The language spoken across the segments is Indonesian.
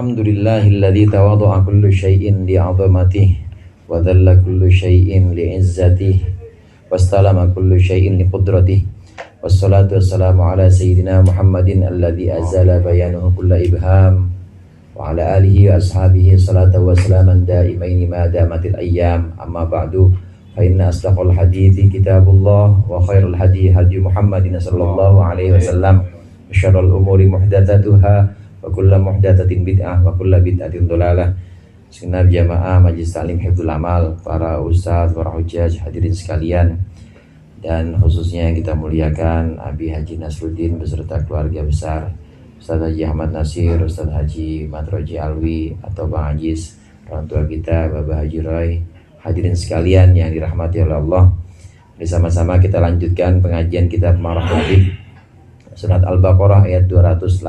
Alhamdulillahilladzi tawadha'a kullu syai'in li'azamatihi wa dhalla kullu syai'in li'izzatihi wastalama kullu syai'in liqudratihi wassalatu wassalamu ala sayyidina Muhammadin alladzi azala bayanuhu kulla ibham wa ala alihi wa ashabihi salatu wa salaman daimaini ma damatil ayyam amma ba'du fa inna asdaqal hadithi kitabullah wa khairul hadi hadi Muhammadin sallallahu alaihi wasallam wa syarrul umuri muhdatsatuha wa kullu muhdatsatin bid'ah wa kullu bid'atin dhalalah. Segenap jamaah Majelis Taklim Hifdzul Amal, para ustaz, para hujjaj, hadirin sekalian, dan khususnya yang kita muliakan Abi Haji Nasruddin beserta keluarga besar, Ustaz Haji Ahmad Nasir, Ustaz Haji Matroji Alwi atau Bang Ajis, orang tua kita Bapak Haji Roy, hadirin sekalian yang dirahmati oleh Allah. Bersama-sama kita lanjutkan pengajian kitab Marah Tauhid Surat Al-Baqarah ayat 218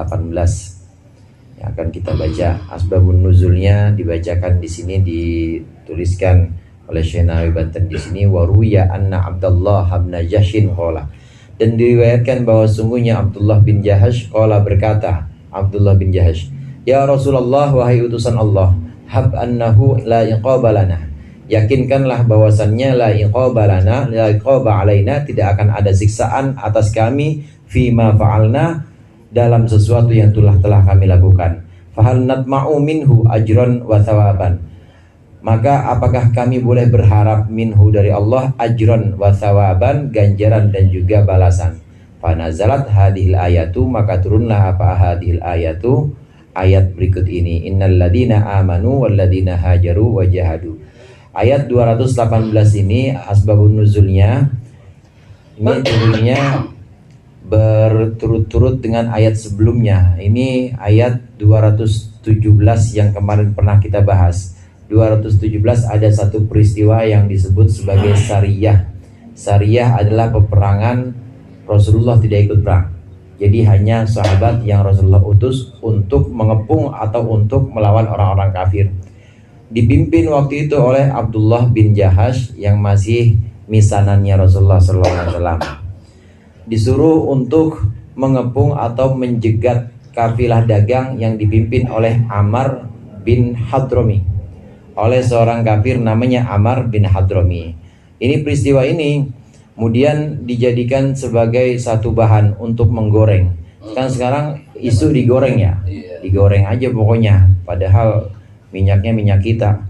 yang akan kita baca. Asbabun nuzulnya dibacakan di sini, dituliskan oleh Syekh Nawawi Banten di sini. Waruya anna Abdullah bin Jahshin qala, dan diriwayatkan bahwa sungguhnya Abdullah bin Jahash qala berkata, Abdullah bin Jahash, ya Rasulullah, wahai utusan Allah, hab annahu la iqaba lana, yakinkanlah bahwasannya la iqaba lana, la iqaba alaina, tidak akan ada siksaan atas kami fima fa'alna, dalam sesuatu yang telah kami lakukan. Fahal natma'u minhu ajran wa thawaban, maka apakah kami boleh berharap minhu dari Allah ajran wa thawaban, ganjaran dan juga balasan. Fanazalat hadhil ayatu, maka turunlah apa hadhil ayatu, ayat berikut ini, innal ladina amanu wal ladina hajaru wa jahadu. Ayat 218 ini asbabun nuzulnya ini turunnya berturut-turut dengan ayat sebelumnya. Ini ayat 217 yang kemarin pernah kita bahas. 217 ada satu peristiwa yang disebut sebagai Sariyah. Sariyah adalah peperangan Rasulullah tidak ikut perang. Jadi hanya sahabat yang Rasulullah utus untuk mengepung atau untuk melawan orang-orang kafir. Dipimpin waktu itu oleh Abdullah bin Jahash yang masih misanannya Rasulullah SAW. Disuruh untuk mengepung atau menjegat kafilah dagang yang dipimpin oleh Ammar bin Hadrami, oleh seorang kafir namanya Ammar bin Hadrami. Ini peristiwa ini kemudian dijadikan sebagai satu bahan untuk menggoreng. Kan sekarang isu digoreng ya, digoreng aja pokoknya, padahal minyaknya minyak kita.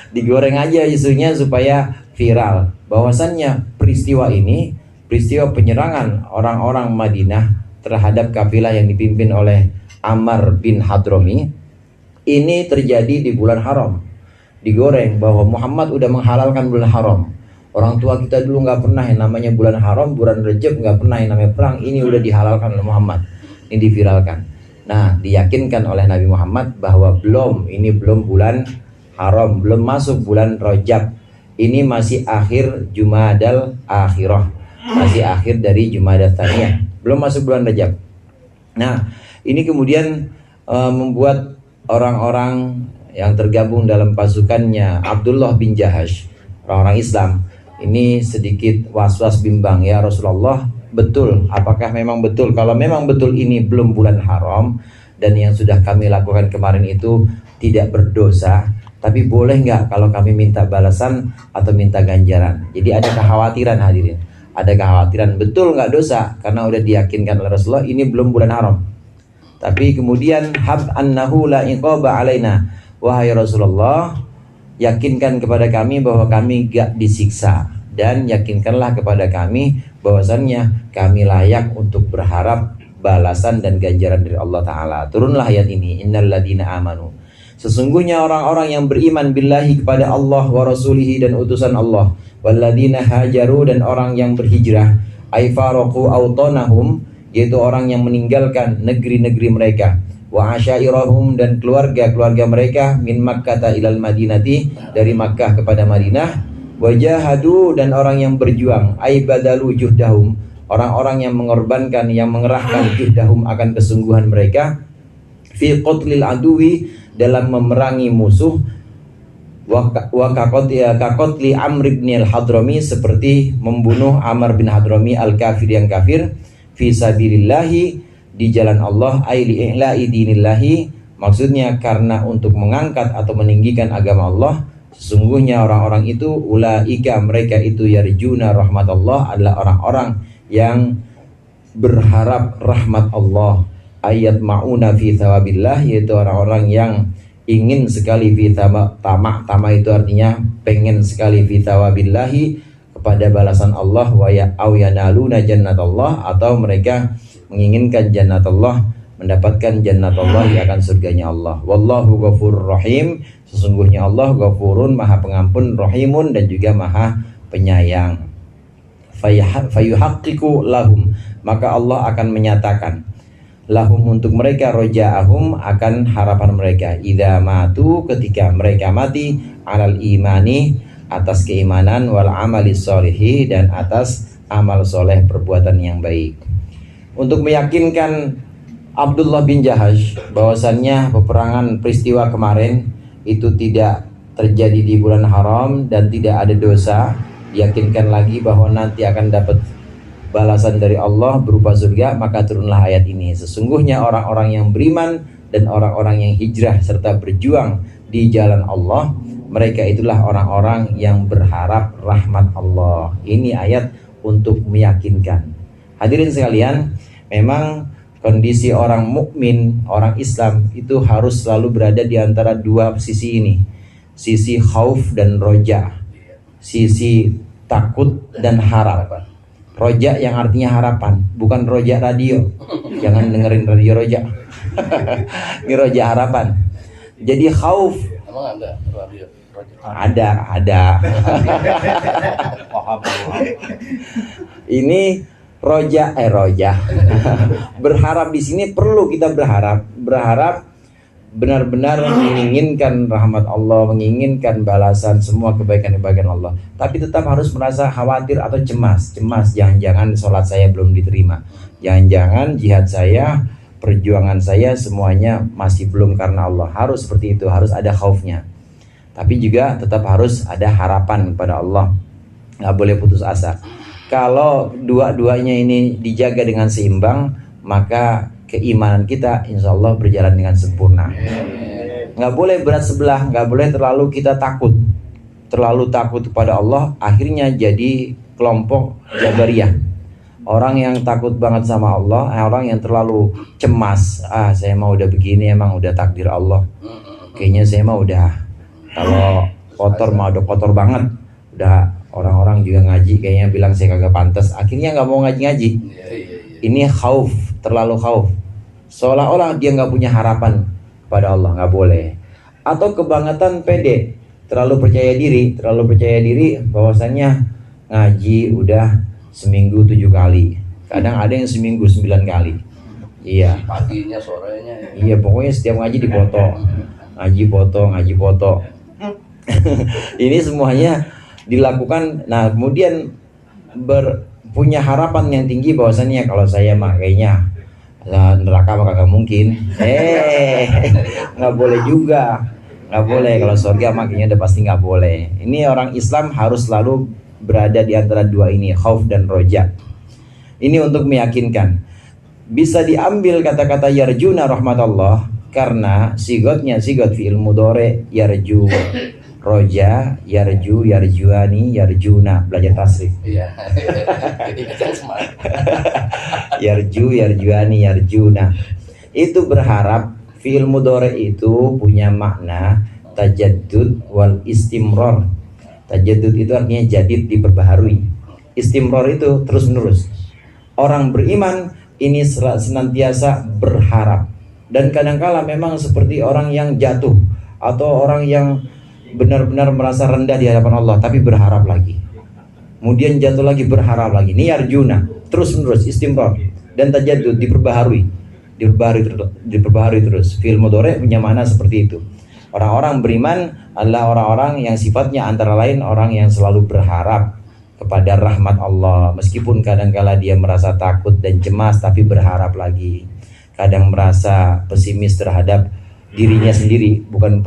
Digoreng aja isunya supaya viral bahwasannya peristiwa ini, peristiwa penyerangan orang-orang Madinah terhadap kafilah yang dipimpin oleh Ammar bin Hadrami ini terjadi di bulan haram. Digoreng bahwa Muhammad udah menghalalkan bulan haram. Orang tua kita dulu nggak pernah yang namanya bulan haram, bulan Rajab nggak pernah yang namanya perang. Ini udah dihalalkan oleh Muhammad. Ini diviralkan. Nah, diyakinkan oleh Nabi Muhammad bahwa ini belum bulan haram, belum masuk bulan Rajab. Ini masih akhir Jumadal Akhirah, masih akhir dari Jumadat Tsaniyah, belum masuk bulan Rajab. Nah, ini kemudian membuat orang-orang yang tergabung dalam pasukannya Abdullah bin Jahash, orang-orang Islam, ini sedikit was-was bimbang. Ya Rasulullah, betul, apakah memang betul? Kalau memang betul ini belum bulan haram dan yang sudah kami lakukan kemarin itu tidak berdosa, tapi boleh nggak kalau kami minta balasan atau minta ganjaran? Jadi ada kekhawatiran hadirin. Ada kekhawatiran, betul nggak dosa karena udah diyakinkan oleh Rasulullah ini belum bulan haram. Tapi kemudian hab annahu la iqaba alaina, wahai Rasulullah, yakinkan kepada kami bahwa kami gak disiksa, dan yakinkanlah kepada kami bahwasannya kami layak untuk berharap balasan dan ganjaran dari Allah Ta'ala. Turunlah ayat ini, innal ladina amanu, sesungguhnya orang-orang yang beriman billahi kepada Allah wa rasulihi dan utusan Allah, walladina hajaru dan orang yang berhijrah, ay faraqu awtanahum, yaitu orang yang meninggalkan negeri-negeri mereka, wa asyairahum dan keluarga-keluarga mereka, min Makkah ilal Madinati, dari Makkah kepada Madinah, wa jahadu dan orang yang berjuang, ay badalu juhdahum, orang-orang yang mengorbankan, yang mengerahkan juhdahum akan kesungguhan mereka, fi qatlil aduwi, dalam memerangi musuh, kakotli Amr bin al-Hadrami, seperti membunuh Ammar bin Hadrami al-kafir yang kafir, fi sabilillahi, di jalan Allah, ay li'i'la'i dinillahi, Maksudnya karena untuk mengangkat atau meninggikan agama Allah, sesungguhnya orang-orang itu ulaika, mereka itu yarjuna rahmatullah, adalah orang-orang yang berharap rahmat Allah. Ayat ma'una fi thawabillah, yaitu orang-orang yang ingin sekali fi tamak itu artinya pengen sekali fi thawabillahi, kepada balasan Allah, wa ya au yanaluna jannatallah, atau mereka menginginkan jannatullah, mendapatkan jannatullah, ya akan surganya Allah. Wallahu ghafurur rahim, sesungguhnya Allah ghafurun, maha pengampun, rahimun, dan juga maha penyayang. Fayuhaqqiqu lahum, maka Allah akan menyatakan lahum untuk mereka, rojaahum, akan harapan mereka, idza matu, ketika mereka mati, alal imani, atas keimanan, wal amali sholihi, dan atas amal soleh, perbuatan yang baik. Untuk meyakinkan Abdullah bin Jahash bahwasannya peperangan peristiwa kemarin itu tidak terjadi di bulan haram dan tidak ada dosa, diyakinkan lagi bahwa nanti akan dapat balasan dari Allah berupa surga, maka turunlah ayat ini. Sesungguhnya orang-orang yang beriman dan orang-orang yang hijrah serta berjuang di jalan Allah, mereka itulah orang-orang yang berharap rahmat Allah. Ini ayat untuk meyakinkan. Hadirin sekalian, memang kondisi orang mukmin, orang Islam itu harus selalu berada di antara dua sisi ini. Sisi khauf dan roja. Sisi takut dan harap. Roja yang artinya harapan, bukan roja radio. Jangan dengerin radio roja. Ini roja harapan. Jadi khauf. Emang ada radio? Ada. Ini roja. Berharap di sini perlu kita berharap benar-benar menginginkan rahmat Allah, menginginkan balasan semua kebaikan-kebaikan Allah. Tapi tetap harus merasa khawatir atau cemas, jangan-jangan sholat saya belum diterima, jangan-jangan jihad saya, perjuangan saya semuanya masih belum karena Allah. Harus seperti itu, harus ada khaufnya. Tapi juga tetap harus ada harapan kepada Allah, nggak boleh putus asa. Kalau dua-duanya ini dijaga dengan seimbang, maka keimanan kita insya Allah berjalan dengan sempurna. Nggak boleh berat sebelah, nggak boleh terlalu kita terlalu takut kepada Allah, akhirnya jadi kelompok Jabariyah. Orang yang takut banget sama Allah, orang yang terlalu cemas, saya mau udah begini, emang udah takdir Allah. Kayaknya saya mau udah, kalau kotor mau udah kotor banget. Udah orang-orang juga ngaji kayaknya bilang saya kagak pantas, akhirnya nggak mau ngaji. Ini khauf, terlalu khauf, seolah-olah dia nggak punya harapan pada Allah, nggak boleh. Atau kebangetan pede, terlalu percaya diri bahwasannya ngaji udah seminggu 7 kali, kadang ada yang seminggu 9 kali. Iya. Paginya, sorenya. Iya, pokoknya setiap ngaji dipoto, ngaji foto. Ini semuanya dilakukan. Nah, kemudian punya harapan yang tinggi bahwasannya kalau saya mah kayaknya neraka mah kagak mungkin. Nggak boleh juga, nggak boleh. Kalau surga mah kayaknya udah pasti nggak boleh. Ini orang Islam harus selalu berada di antara dua ini, khauf dan roja. Ini untuk meyakinkan. Bisa diambil kata-kata yarjuna rahmatullah karena sigotnya sigot fi'il mudhari, yarju, roja, yarju, yarjuani, yarjuna. Belajar tasrif. Iya. Yarju, yarjuani, yarjuna. Itu berharap. Fi'il mudhari itu punya makna tajaddud wal istimrar. Tajaddud itu artinya jadid, diperbaharui. Istimrar itu terus menerus. Orang beriman ini senantiasa berharap. Dan kadangkala memang seperti orang yang jatuh atau orang yang benar-benar merasa rendah di hadapan Allah, tapi berharap lagi. Kemudian jatuh lagi, berharap lagi. Ini yarjuna, terus menerus istimrar dan tajaddud, diperbaharui terus. Fi'il mudhari punya makna seperti itu. Orang-orang beriman adalah orang-orang yang sifatnya antara lain orang yang selalu berharap kepada rahmat Allah, meskipun kadang-kala dia merasa takut dan cemas, tapi berharap lagi. Kadang merasa pesimis terhadap dirinya sendiri, bukan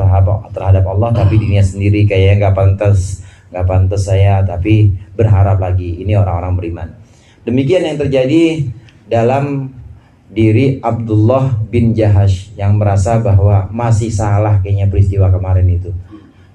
terhadap Allah, tapi dirinya sendiri, kayaknya nggak pantas saya, tapi berharap lagi. Ini orang-orang beriman. Demikian yang terjadi dalam diri Abdullah bin Jahash yang merasa bahwa masih salah kayaknya peristiwa kemarin itu.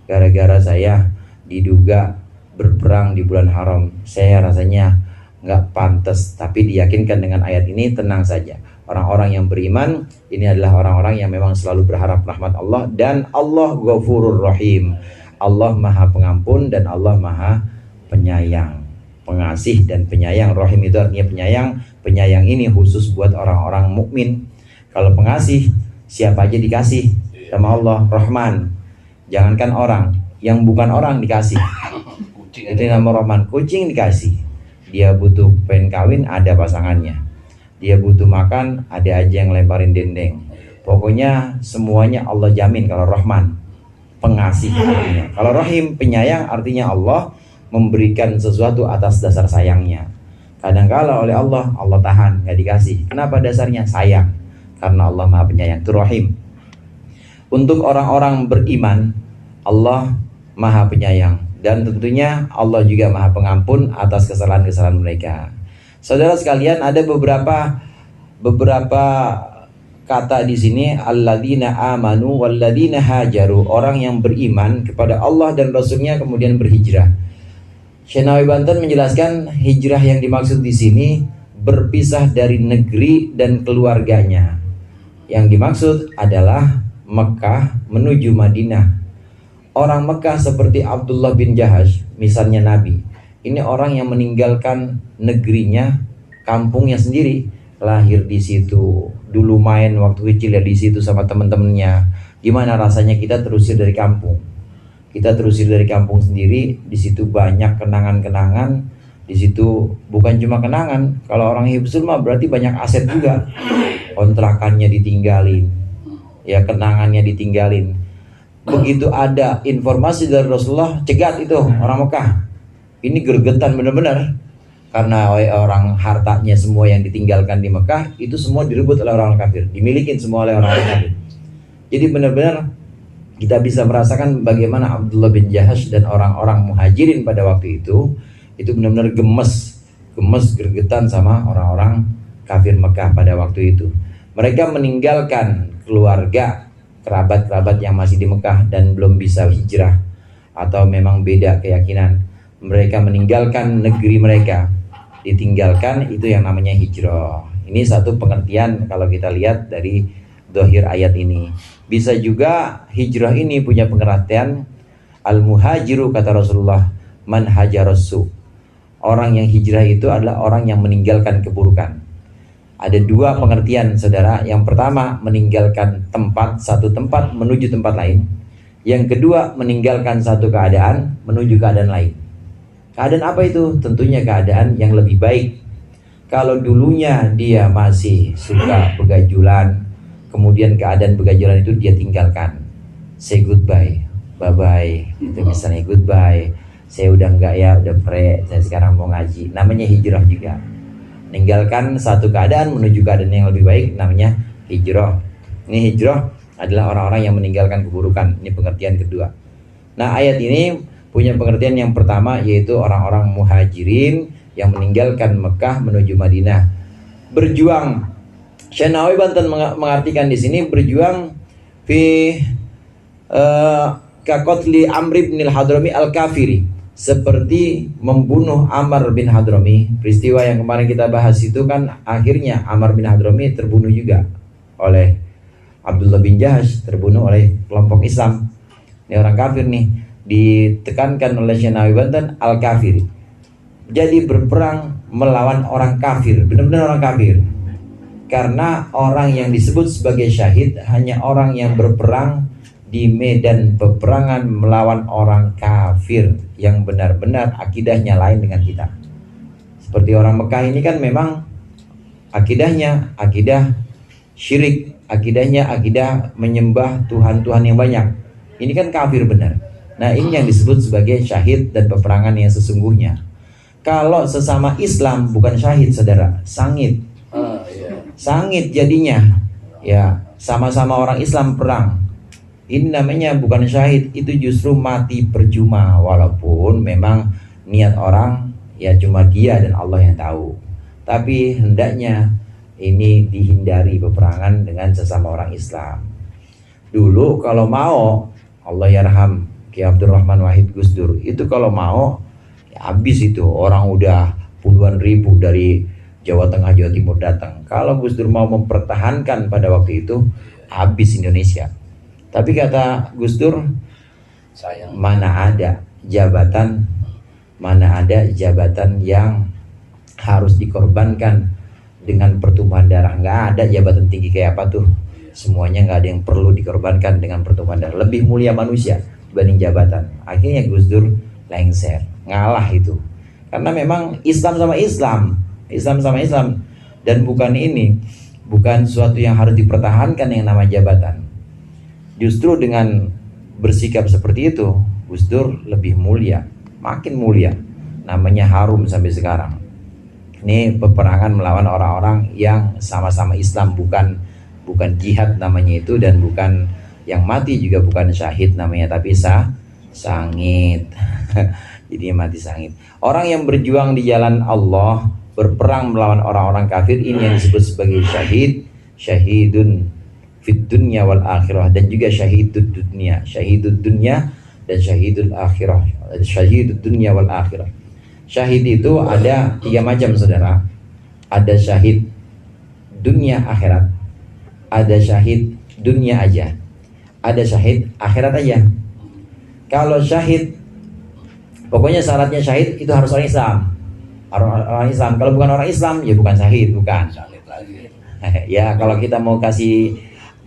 Gara-gara saya diduga berperang di bulan haram, saya rasanya nggak pantas. Tapi diyakinkan dengan ayat ini, tenang saja. Orang-orang yang beriman ini adalah orang-orang yang memang selalu berharap rahmat Allah, dan Allah Ghafurur Rahim. Allah Maha Pengampun dan Allah Maha Penyayang, pengasih dan penyayang. Rahim itu artinya penyayang. Penyayang ini khusus buat orang-orang mukmin. Kalau pengasih, siapa aja dikasih sama Allah. Rahman, jangankan orang, yang bukan orang dikasih. Itu nama Rahman. Kucing dikasih. Dia butuh pengen kawin, ada pasangannya. Dia butuh makan, ada aja yang lemparin dendeng. Pokoknya semuanya Allah jamin. Kalau Rahman, pengasih artinya. Kalau Rahim, penyayang, artinya Allah memberikan sesuatu atas dasar sayangnya. Kadangkala oleh Allah tahan, nggak dikasih. Kenapa dasarnya? Sayang. Karena Allah Maha Penyayang, itu Rahim. Untuk orang-orang beriman, Allah Maha Penyayang, dan tentunya Allah juga Maha Pengampun atas kesalahan-kesalahan mereka. Saudara sekalian, ada beberapa kata di sini, alladzina amanu walladzina hajaru, orang yang beriman kepada Allah dan Rasulnya kemudian berhijrah. Syekh Nawawi Banten menjelaskan hijrah yang dimaksud di sini berpisah dari negeri dan keluarganya. Yang dimaksud adalah Mekah menuju Madinah. Orang Mekah seperti Abdullah bin Jahash, misalnya Nabi, ini orang yang meninggalkan negerinya, kampungnya sendiri, lahir di situ, dulu main waktu kecil ya di situ sama teman-temannya. Gimana rasanya kita terusir dari kampung? Kita terusir dari kampung sendiri, di situ banyak kenangan-kenangan, di situ bukan cuma kenangan. Kalau orang hifzul mah berarti banyak aset juga. Kontrakannya ditinggalin, ya kenangannya ditinggalin. Begitu ada informasi dari Rasulullah, cegat itu orang Mekah. Ini gergetan benar-benar. Karena orang hartanya semua yang ditinggalkan di Mekah itu semua direbut oleh orang kafir, dimilikin semua oleh orang kafir. Jadi benar-benar kita bisa merasakan bagaimana Abdullah bin Jahash dan orang-orang muhajirin pada waktu itu benar-benar gemes, gergetan sama orang-orang kafir Mekah pada waktu itu. Mereka meninggalkan keluarga, kerabat-kerabat yang masih di Mekah dan belum bisa hijrah, atau memang beda keyakinan. Mereka meninggalkan negeri mereka, ditinggalkan, itu yang namanya hijrah. Ini satu pengertian kalau kita lihat dari dohir ayat ini. Bisa juga hijrah ini punya pengertian al-muhajiru, kata Rasulullah, man hajarassu. Orang yang hijrah itu adalah orang yang meninggalkan keburukan. Ada dua pengertian, saudara. Yang pertama, meninggalkan satu tempat menuju tempat lain. Yang kedua, meninggalkan satu keadaan menuju keadaan lain. Keadaan apa itu? Tentunya keadaan yang lebih baik. Kalau dulunya dia masih suka begajulan, kemudian keadaan begajulan itu dia tinggalkan, say goodbye, bye-bye, itu misalnya goodbye, saya udah enggak ya, udah saya sekarang mau ngaji. Namanya hijrah juga. Meninggalkan satu keadaan menuju keadaan yang lebih baik, namanya hijrah. Ini hijrah adalah orang-orang yang meninggalkan keburukan. Ini pengertian kedua. Nah, ayat ini punya pengertian yang pertama, yaitu orang-orang muhajirin yang meninggalkan Mekah menuju Madinah. Berjuang. Syekh Nawawi Banten mengartikan di sini berjuang fi kakotli Amr bin al-Hadrami al-Kafiri, seperti membunuh Amr bin Hadrami. Peristiwa yang kemarin kita bahas itu kan akhirnya Amr bin Hadrami terbunuh juga oleh Abdullah bin Jahash, terbunuh oleh kelompok Islam. Ini orang kafir nih, ditekankan oleh Syekh Nawawi Banten al-Kafiri. Jadi berperang melawan orang kafir, benar-benar orang kafir. Karena orang yang disebut sebagai syahid hanya orang yang berperang di medan peperangan melawan orang kafir yang benar-benar akidahnya lain dengan kita. Seperti orang Mekah ini kan memang akidahnya akidah syirik, akidahnya akidah menyembah Tuhan-Tuhan yang banyak. Ini kan kafir benar. Nah, ini yang disebut sebagai syahid dan peperangan yang sesungguhnya. Kalau sesama Islam bukan syahid, saudara, sangit. Sangit jadinya, ya, sama-sama orang Islam perang. Ini namanya bukan syahid, itu justru mati percuma. Walaupun memang niat orang ya cuma dia dan Allah yang tahu. Tapi hendaknya ini dihindari peperangan dengan sesama orang Islam. Dulu kalau mau, Allah yarham Ki Abdurrahman Wahid Gus Dur, itu kalau mau ya habis itu, orang udah puluhan ribu dari Jawa Tengah, Jawa Timur datang. Kalau Gus Dur mau mempertahankan pada waktu itu, habis Indonesia. Tapi kata Gus Dur, Sayang. mana ada jabatan yang harus dikorbankan dengan pertumpahan darah. Nggak ada jabatan tinggi kayak apa tuh, semuanya nggak ada yang perlu dikorbankan dengan pertumpahan darah. Lebih mulia manusia dibanding jabatan. Akhirnya Gus Dur lengser, ngalah itu, karena memang Islam sama Islam, dan bukan suatu yang harus dipertahankan yang nama jabatan. Justru dengan bersikap seperti itu, Gus Dur lebih mulia, makin mulia, namanya harum sampai sekarang. Ini peperangan melawan orang-orang yang sama-sama Islam, bukan jihad namanya itu, dan bukan yang mati juga bukan syahid namanya, tapi sangit. Jadi mati sangit. Orang yang berjuang di jalan Allah, berperang melawan orang-orang kafir, ini yang disebut sebagai syahidun fit dunya wal akhirah, dan juga syahidud dunya dan syahidul akhirah, syahidud dunya wal akhirah. Syahid itu ada 3 macam, saudara. Ada syahid dunia akhirat, ada syahid dunia aja, ada syahid akhirat aja. Kalau syahid, pokoknya syaratnya syahid itu harus orang Islam. Orang Islam. Kalau bukan orang Islam, ya bukan syahid, bukan. Syahid lagi. Ya, kalau kita mau kasih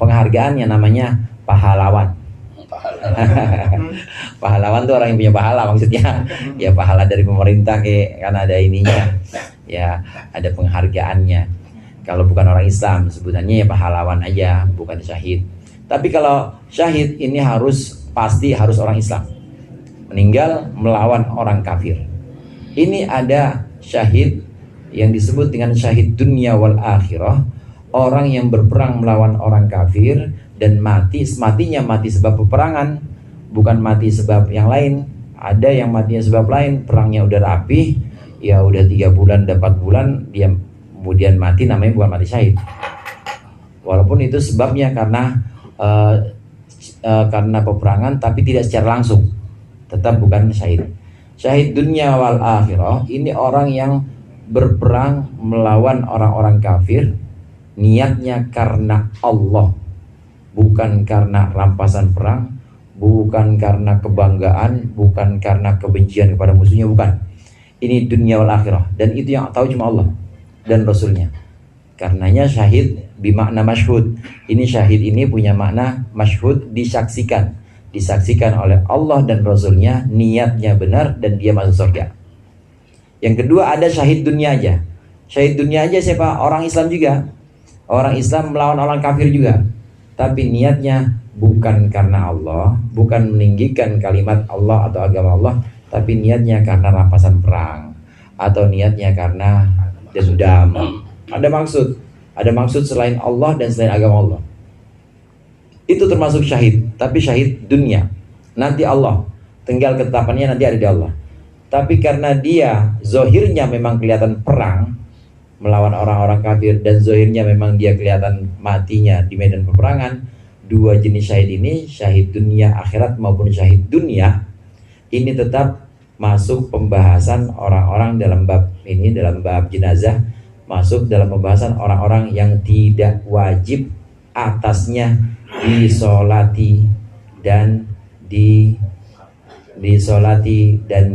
penghargaan yang namanya pahlawan. Pahlawan tuh orang yang punya pahala maksudnya. Ya pahala dari pemerintah kan ada ininya. Ya, ada penghargaannya. Kalau bukan orang Islam, sebutannya ya pahlawan aja, bukan syahid. Tapi kalau syahid ini pasti harus orang Islam. Meninggal melawan orang kafir. Ini ada syahid yang disebut dengan syahid dunia wal akhirah, orang yang berperang melawan orang kafir dan matinya mati sebab peperangan, bukan mati sebab yang lain. Ada yang matinya sebab lain, perangnya udah rapi, ya udah 3 bulan, 4 bulan, dia kemudian mati, namanya bukan mati syahid. Walaupun itu sebabnya karena peperangan, tapi tidak secara langsung, tetap bukan syahid. Syahid dunia wal akhirah ini orang yang berperang melawan orang-orang kafir, niatnya karena Allah, bukan karena rampasan perang, bukan karena kebanggaan, bukan karena kebencian kepada musuhnya, bukan. Ini dunia wal akhirah, dan itu yang tahu cuma Allah dan Rasulnya. Karenanya syahid bimakna masyhud. Ini syahid ini punya makna masyhud, disaksikan oleh Allah dan Rasulnya, niatnya benar dan dia masuk surga. Yang kedua ada syahid dunia aja. Syahid dunia aja siapa? Orang Islam juga. Orang Islam melawan orang kafir juga, tapi niatnya bukan karena Allah, bukan meninggikan kalimat Allah atau agama Allah, tapi niatnya karena rampasan perang, atau niatnya karena dendam. Ada maksud selain Allah dan selain agama Allah. Itu termasuk syahid, tapi syahid dunia. Nanti Allah, tinggal ketetapannya nanti ada di Allah. Tapi karena dia zohirnya memang kelihatan perang melawan orang-orang kafir, dan zohirnya memang dia kelihatan matinya di medan peperangan, 2 jenis syahid ini, syahid dunia akhirat maupun syahid dunia, ini tetap masuk pembahasan orang-orang dalam bab ini, dalam bab jenazah, masuk dalam pembahasan orang-orang yang tidak wajib atasnya disolati dan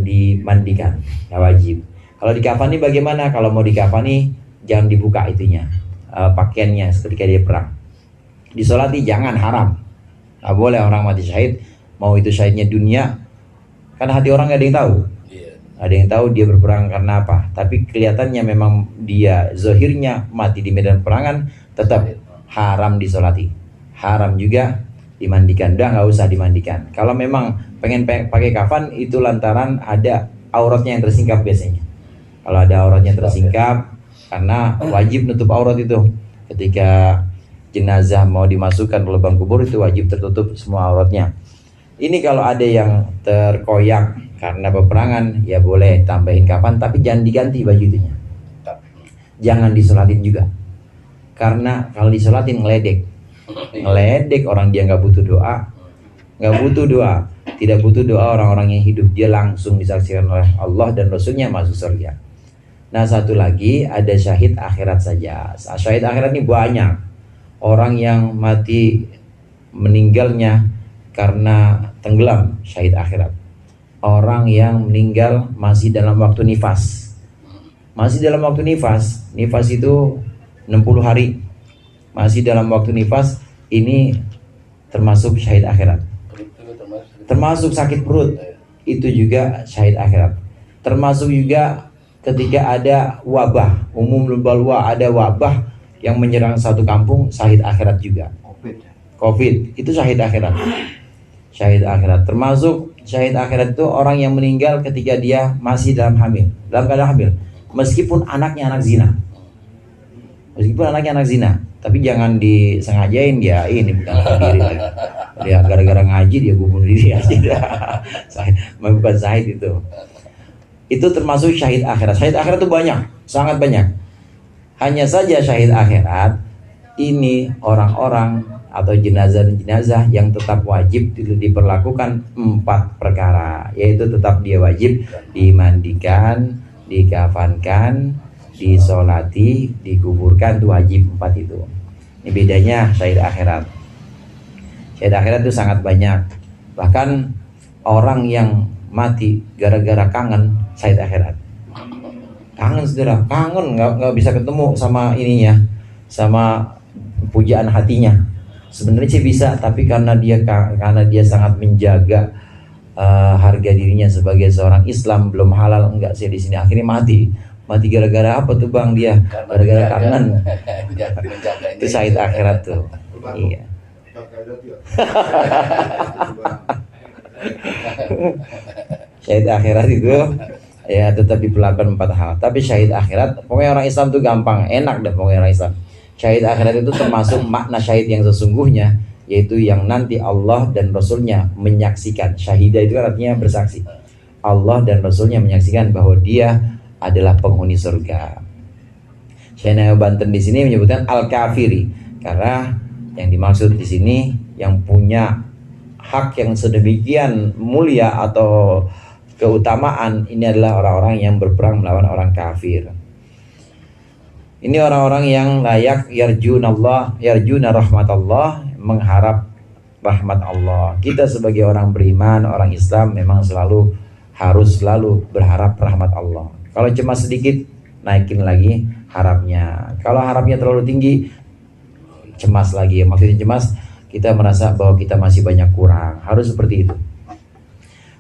dimandikan, nggak wajib. Kalau dikafani bagaimana? Kalau mau dikafani jangan dibuka itunya, pakaiannya ketika dia perang. Disolati jangan, haram. Nggak boleh orang mati syahid, mau itu syahidnya dunia, kan hati orang nggak ada yang tahu. Ada yang tahu dia berperang karena apa, tapi kelihatannya memang dia zohirnya mati di medan perangan, tetap haram disolati, haram juga dimandikan. Udah nggak usah dimandikan. Kalau memang pengen pakai kafan itu lantaran ada auratnya yang tersingkap biasanya. Kalau ada auratnya tersingkap, karena wajib nutup aurat itu. Ketika jenazah mau dimasukkan ke lubang kubur itu wajib tertutup semua auratnya. Ini kalau ada yang terkoyak karena peperangan, ya boleh tambahin kafan, tapi jangan diganti baju itunya. Jangan disolatin juga. Karena kalau disolatin ngeledek orang, dia nggak butuh doa, tidak butuh doa orang-orang yang hidup, dia langsung disaksikan oleh Allah dan Rasulnya masuk surga. Nah, satu lagi ada syahid akhirat saja. Syahid akhirat ini banyak orang yang mati meninggalnya karena tenggelam, syahid akhirat. Orang yang meninggal masih dalam waktu nifas, nifas itu 60 hari, masih dalam waktu nifas, ini termasuk syahid akhirat. Termasuk sakit perut, itu juga syahid akhirat. Termasuk juga ketika ada wabah, umum balwa, ada wabah yang menyerang satu kampung, syahid akhirat juga. Covid, itu syahid akhirat. Syahid akhirat. Termasuk syahid akhirat itu orang yang meninggal ketika dia masih dalam keadaan hamil. Meskipun anaknya anak zina. Tapi jangan disengajain dia ini bukan sendiri lagi. Dia gara-gara ngaji dia bunuh diri aja. Bukan syahid itu. Itu termasuk syahid akhirat. Syahid akhirat itu banyak, sangat banyak. Hanya saja syahid akhirat ini orang-orang atau jenazah-jenazah yang tetap wajib diperlakukan 4 perkara, yaitu tetap dia wajib dimandikan, dikafankan, disolati, dikuburkan, itu wajib 4 itu. Ini bedanya syahid akhirat. Syahid akhirat itu sangat banyak. Bahkan orang yang mati gara-gara kangen, syahid akhirat. Kangen saudara, nggak bisa ketemu sama ininya, sama pujaan hatinya. Sebenarnya sih bisa, tapi karena dia sangat menjaga harga dirinya sebagai seorang Islam, belum halal, enggak sih di sini akhirnya mati gara-gara apa tuh bang? Dia gara-gara kangen. Itu syahid akhirat tuh. Iya. Syahid akhirat itu ya tetap diperlakukan 4 hal. Tapi syahid akhirat, pokoknya orang Islam tuh gampang, enak deh pokoknya orang Islam. Syahid akhirat itu termasuk makna syahid yang sesungguhnya, yaitu yang nanti Allah dan Rasulnya menyaksikan. Syahidah itu artinya bersaksi. Allah dan Rasulnya menyaksikan bahwa dia adalah penghuni surga. Syekh Banten di sini menyebutkan al-kafiri, karena yang dimaksud di sini yang punya hak yang sedemikian mulia atau keutamaan ini adalah orang-orang yang berperang melawan orang kafir. Ini orang-orang yang layak yarjuna rahmatallah, mengharap rahmat Allah. Kita sebagai orang beriman, orang Islam memang harus selalu berharap rahmat Allah. Kalau cemas sedikit, naikin lagi harapnya. Kalau harapnya terlalu tinggi, cemas lagi. Maksudnya cemas, kita merasa bahwa kita masih banyak kurang. Harus seperti itu.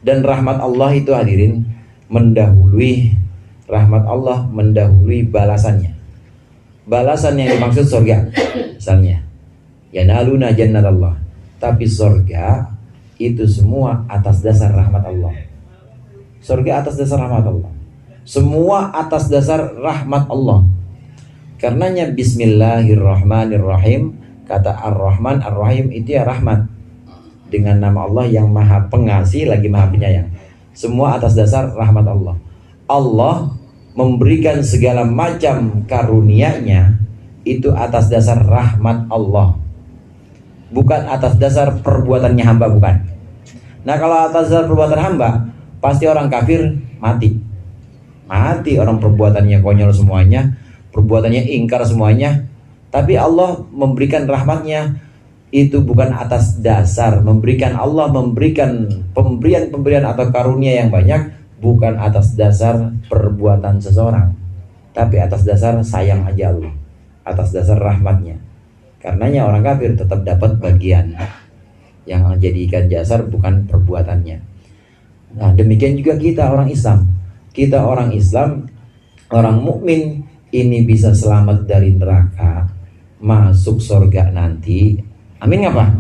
Dan rahmat Allah itu hadirin rahmat Allah mendahului balasannya. Balasan yang dimaksud surga. Misalnya, yanaluna jannatallah. Tapi surga itu semua atas dasar rahmat Allah. Surga atas dasar rahmat Allah. Semua atas dasar rahmat Allah. Karenanya bismillahirrahmanirrahim, kata Ar-Rahman Ar-Rahim itu ya rahmat. Dengan nama Allah yang maha pengasih lagi maha penyayang. Semua atas dasar rahmat Allah. Allah memberikan segala macam karunia-Nya itu atas dasar rahmat Allah. Bukan atas dasar perbuatannya hamba, bukan. Nah, kalau atas dasar perbuatan hamba, pasti orang kafir mati orang perbuatannya konyol semuanya, perbuatannya ingkar semuanya. Tapi Allah memberikan rahmatnya itu bukan atas dasar Allah memberikan pemberian atau karunia yang banyak bukan atas dasar perbuatan seseorang, tapi atas dasar sayang aja Allah, atas dasar rahmatnya. Karenanya orang kafir tetap dapat bagian yang menjadikan dasar bukan perbuatannya. Nah, demikian juga kita orang Islam. Kita orang Islam, orang mukmin ini bisa selamat dari neraka, masuk surga nanti. Amin nggak Pak?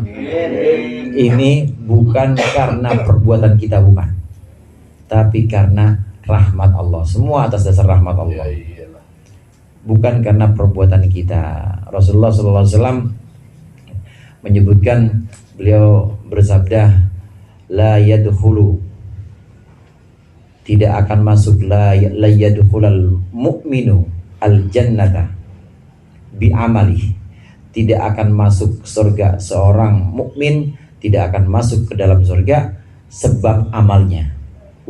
Ini bukan karena perbuatan kita, bukan, tapi karena rahmat Allah. Semua atas dasar rahmat Allah, bukan karena perbuatan kita. Rasulullah SAW menyebutkan, beliau bersabda, la yadkhulu, tidak akan masuk, la yadkhulal mu'minu al jannata bi amali. Tidak akan masuk surga seorang mukmin, tidak akan masuk ke dalam surga sebab amalnya.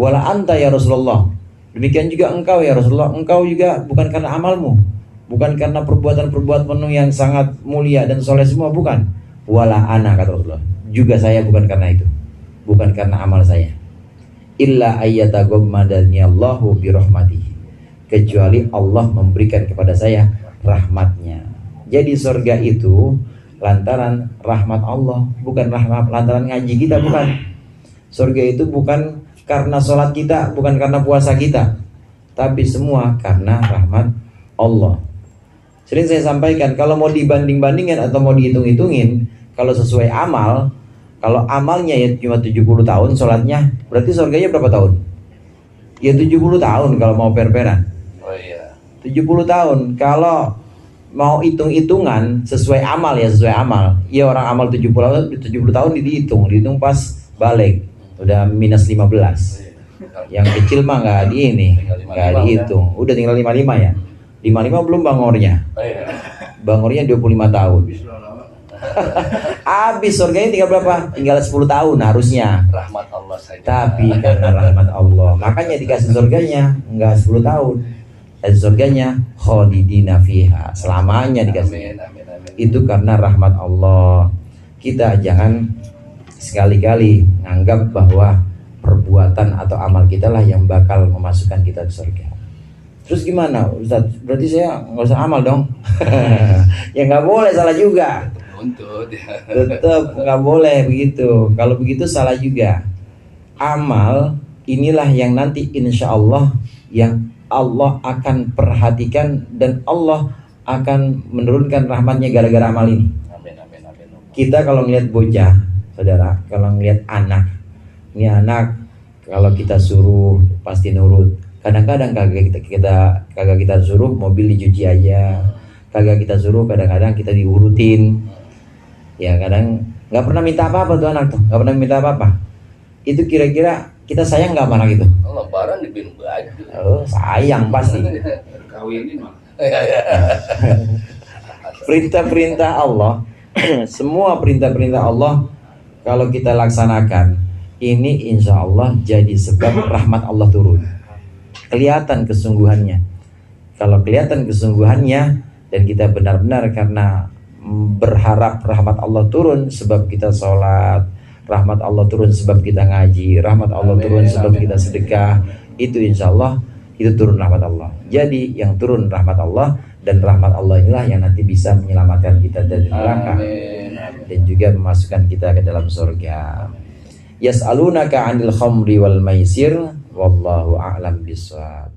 Wala anta ya Rasulullah. Demikian juga engkau ya Rasulullah, engkau juga bukan karena amalmu, bukan karena perbuatan-perbuatan yang sangat mulia dan soleh semua, bukan. Wala ana, kata Rasulullah, juga saya bukan karena itu, bukan karena amal saya. Illa ayyataghammadani Allahu birahmatihi, kecuali Allah memberikan kepada saya rahmatnya. Jadi surga itu lantaran rahmat Allah, bukan rahmat lantaran ngaji kita, bukan. Surga itu bukan karena sholat kita, bukan karena puasa kita, tapi semua karena rahmat Allah. Sering saya sampaikan, kalau mau dibanding-bandingin atau mau dihitung-hitungin, kalau sesuai amal, kalau amalnya ya cuma 70 tahun sholatnya, berarti surganya berapa tahun? Ya 70 tahun kalau mau per-peran. Oh iya. 70 tahun. Kalau mau hitung-hitungan sesuai amal ya sesuai amal. Ya orang amal 70 tahun dihitung pas balik udah minus 15. Yang kecil mah nggak dihitung. Udah tinggal 55 ya. 55 belum bangornya. Oh iya. Bangornya 25 tahun. Habis surganya tinggal berapa? Tinggal 10 tahun harusnya. Rahmat Allah saja. Tapi karena rahmat Allah, makanya dikasih surganya enggak 10 tahun. Dan surganya khalidina fiha, selamanya dikasih. Amin, amin, amin. Itu karena rahmat Allah. Kita jangan sekali-kali nganggap bahwa perbuatan atau amal kita lah yang bakal memasukkan kita ke surga. Terus gimana Ustaz? Berarti saya nggak usah amal dong? Ya nggak boleh, salah juga. Untuk Tetap nggak boleh begitu. Kalau begitu salah juga. Amal inilah yang nanti insya Allah yang Allah akan perhatikan dan Allah akan menurunkan rahmatnya gara-gara amal ini. Amin, amin, amin. Kita kalau ngeliat bocah, saudara, kalau ngeliat anak, ini anak kalau kita suruh pasti nurut. Kadang-kadang kagak kita suruh mobil dicuci aja, kagak kita suruh kadang-kadang kita diurutin. Ya kadang nggak pernah minta apa-apa tuh anak tuh, nggak pernah minta apa-apa. Itu kira-kira kita sayang nggak sama anak itu? Lebaran dibeliin baju. Oh, sayang pasti. Kawinin mah. Perintah-perintah Allah, semua perintah-perintah Allah kalau kita laksanakan, ini insya Allah jadi sebab rahmat Allah turun. Kelihatan kesungguhannya. Kalau kelihatan kesungguhannya dan kita benar-benar karena berharap rahmat Allah turun sebab kita sholat, rahmat Allah turun sebab kita ngaji, rahmat Allah turun sebab kita sedekah, itu insya Allah itu turun rahmat Allah. Jadi yang turun rahmat Allah, dan rahmat Allah inilah yang nanti bisa menyelamatkan kita dari neraka dan juga memasukkan kita ke dalam surga. Yas'alunaka 'anil khamri wal maisir wallahu a'lam bishawab.